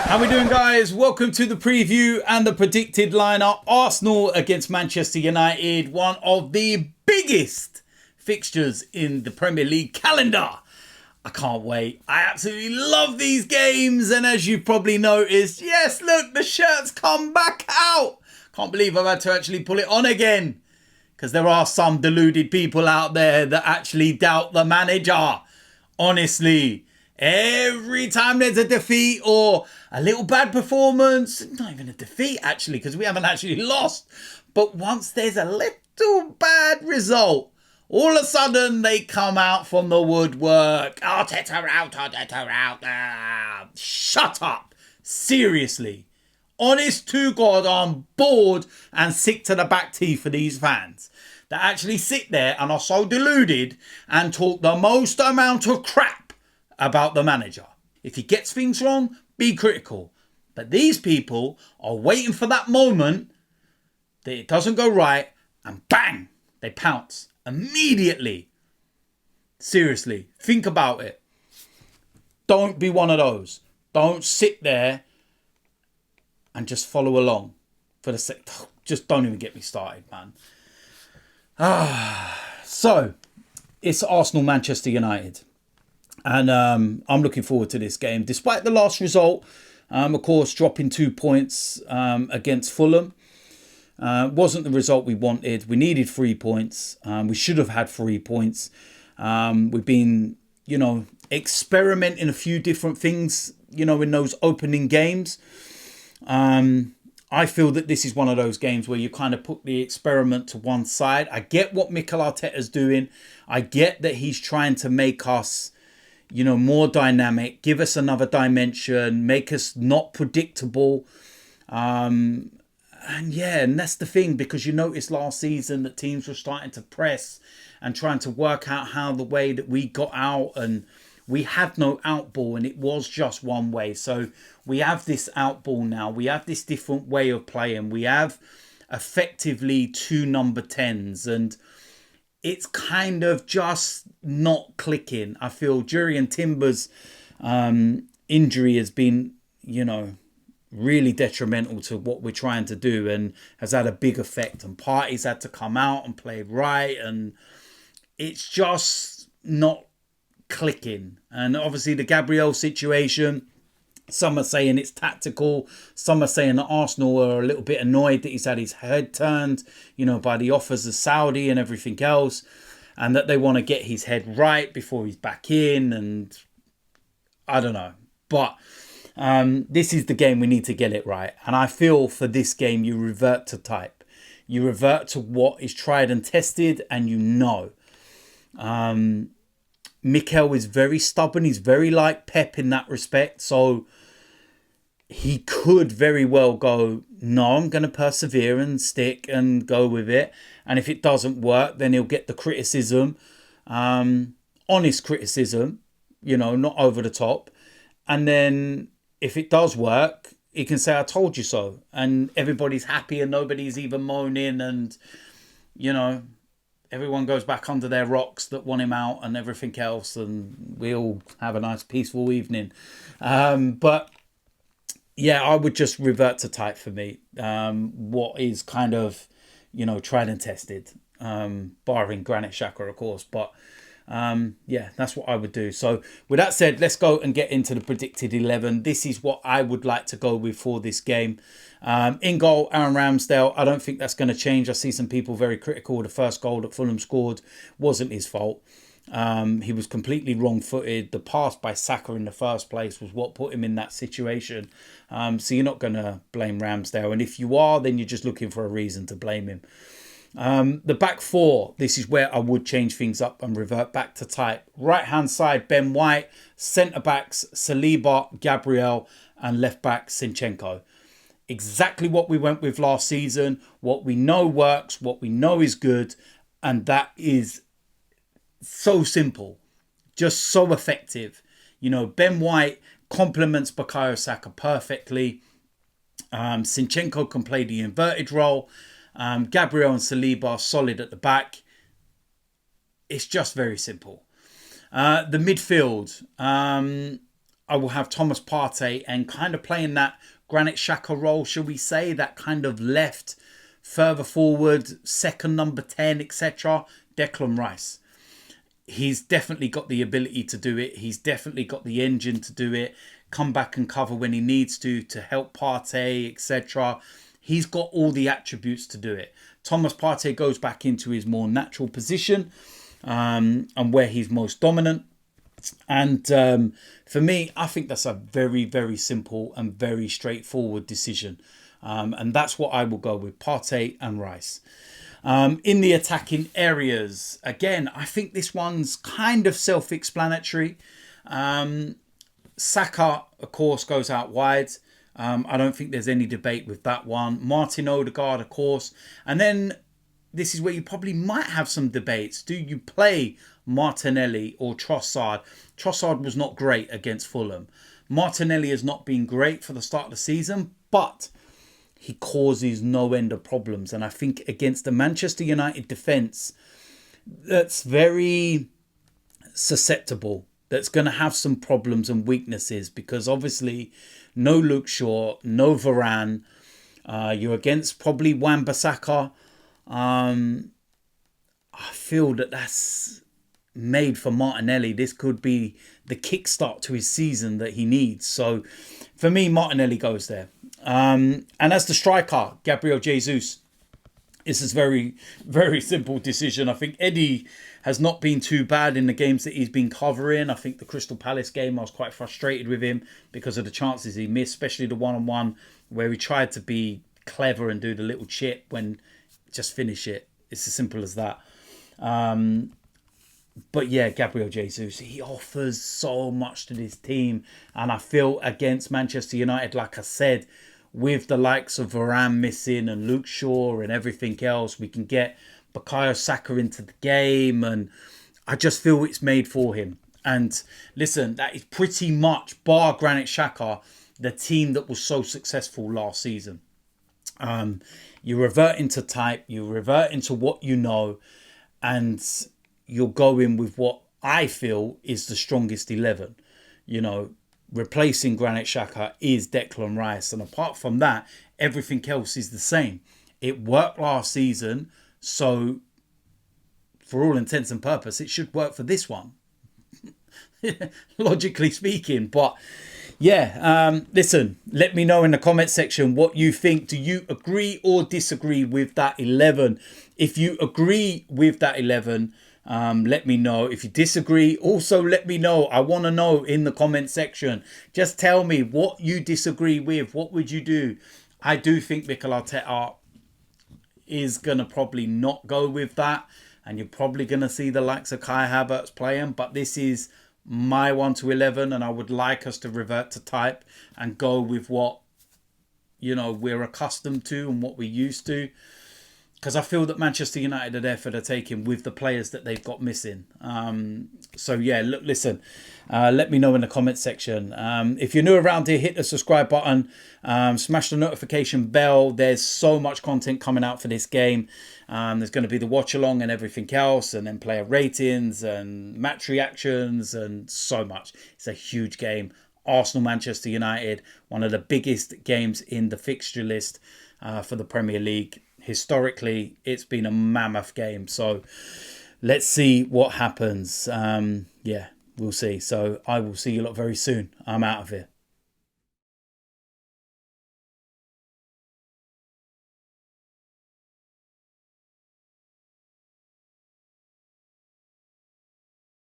How we doing, guys? Welcome to the preview and the predicted lineup. Arsenal against Manchester United, one of the biggest fixtures in the Premier League calendar. I can't wait. I absolutely love these games, and as you probably noticed, yes, look, the shirt's come back out. Can't believe I've had to actually pull it on again, because there are some deluded people out there that actually doubt the manager. Honestly, every time there's a defeat or a little bad performance, not even a defeat actually, because we haven't actually lost, but once there's a little bad result, all of a sudden they come out from the woodwork. Arteta out, Arteta out. Shut up. Seriously. Honest to God, I'm bored and sick to the back teeth for these fans that actually sit there and are so deluded and talk the most amount of crap about the manager. If he gets things wrong, be critical. But these people are waiting for that moment that it doesn't go right and bang, they pounce immediately. Seriously, think about it. Don't be one of those. Don't sit there and just follow along for the sake. Just don't even get me started, man. So, it's Arsenal-Manchester United. And I'm looking forward to this game. Despite the last result, of course, dropping 2 points against Fulham. Wasn't the result we wanted. We needed 3 points. We should have had 3 points. We've been, experimenting a few different things, in those opening games. I feel that this is one of those games where you kind of put the experiment to one side. I get what Mikel Arteta's doing. I get that he's trying to make us, more dynamic, give us another dimension, make us not predictable. And that's the thing, because you noticed last season that teams were starting to press and trying to work out how the way that we got out, and we had no out ball and it was just one way. So we have this out ball now. We have this different way of playing. We have effectively 2 number 10s, and it's kind of just not clicking. I feel Jurriën Timber's injury has been, really detrimental to what we're trying to do and has had a big effect. And Partey's had to come out and play right, and it's just not clicking. And obviously the Gabriel situation, some are saying it's tactical. Some are saying that Arsenal are a little bit annoyed that he's had his head turned, by the offers of Saudi and everything else, and that they want to get his head right before he's back in. And I don't know. But this is the game we need to get it right. And I feel for this game, you revert to type. You revert to what is tried and tested, and Mikel is very stubborn. He's very like Pep in that respect. So he could very well go, no, I'm going to persevere and stick and go with it. And if it doesn't work, then he'll get the criticism, honest criticism, not over the top. And then if it does work, he can say, I told you so. And everybody's happy and nobody's even moaning. And, everyone goes back under their rocks that want him out and everything else, and we all have a nice peaceful evening. But yeah, I would just revert to type for me. What is kind of, tried and tested, barring Granit Xhaka, of course. But that's what I would do. So with that said, let's go and get into the predicted 11. This is what I would like to go with for this game. In goal, Aaron Ramsdale. I don't think that's going to change. I see some people very critical. The first goal that Fulham scored wasn't his fault. He was completely wrong-footed. The pass by Saka in the first place was what put him in that situation. So you're not going to blame Ramsdale. And if you are, then you're just looking for a reason to blame him. The back four, this is where I would change things up and revert back to type. Right-hand side, Ben White. Centre-backs, Saliba, Gabriel, and left-back, Zinchenko. Exactly what we went with last season, what we know works, what we know is good, and that is so simple, just so effective. Ben White complements Bukayo Saka perfectly. Zinchenko can play the inverted role. Gabriel and Saliba are solid at the back. It's just very simple. The midfield, I will have Thomas Partey and kind of playing that Granit Xhaka role, shall we say, that kind of left, further forward, second number 10, etc. Declan Rice. He's definitely got the ability to do it. He's definitely got the engine to do it. Come back and cover when he needs to help Partey, etc. He's got all the attributes to do it. Thomas Partey goes back into his more natural position and where he's most dominant. And for me, I think that's a very, very simple and very straightforward decision. And that's what I will go with, Partey and Rice. In the attacking areas, again, I think this one's kind of self-explanatory. Saka, of course, goes out wide. I don't think there's any debate with that one. Martin Odegaard, of course. And then this is where you probably might have some debates. Do you play Martinelli or Trossard? Trossard was not great against Fulham. Martinelli has not been great for the start of the season, but he causes no end of problems. And I think against the Manchester United defence, that's very susceptible. That's going to have some problems and weaknesses because obviously no Luke Shaw, no Varane. You're against probably Wan-Bissaka. I feel that that's made for Martinelli. This could be the kickstart to his season that he needs. So for me, Martinelli goes there. And as the striker, Gabriel Jesus, it's a very, very simple decision. I think Eddie has not been too bad in the games that he's been covering. I think the Crystal Palace game, I was quite frustrated with him because of the chances he missed, especially the one-on-one where he tried to be clever and do the little chip when just finish it. It's as simple as that. But yeah, Gabriel Jesus, he offers so much to this team. And I feel against Manchester United, like I said, with the likes of Varane missing and Luke Shaw and everything else, we can get Bukayo Saka into the game. And I just feel it's made for him. And listen, that is pretty much, bar Granit Xhaka, the team that was so successful last season. You revert into type, you revert into what you know, and you're going with what I feel is the strongest 11. You know, replacing Granit Xhaka is Declan Rice. And apart from that, everything else is the same. It worked last season, so for all intents and purposes, it should work for this one. Logically speaking. But yeah, listen, let me know in the comment section what you think. Do you agree or disagree with that 11? If you agree with that 11, let me know. If you disagree, also let me know. I want to know in the comment section. Just tell me what you disagree with. What would you do? I do think Mikel Arteta is going to probably not go with that. And you're probably going to see the likes of Kai Havertz playing. But this is my 1 to 11. And I would like us to revert to type and go with what, you know, we're accustomed to and what we're used to. Because I feel that Manchester United are there for the taking with the players that they've got missing. So yeah, look, listen, let me know in the comment section. If you're new around here, hit the subscribe button, smash the notification bell. There's so much content coming out for this game. There's going to be the watch along and everything else, and then player ratings and match reactions and so much. It's a huge game. Arsenal, Manchester United, one of the biggest games in the fixture list for the Premier League. Historically, it's been a mammoth game. So let's see what happens. Yeah, we'll see. So I will see you lot very soon. I'm out of here.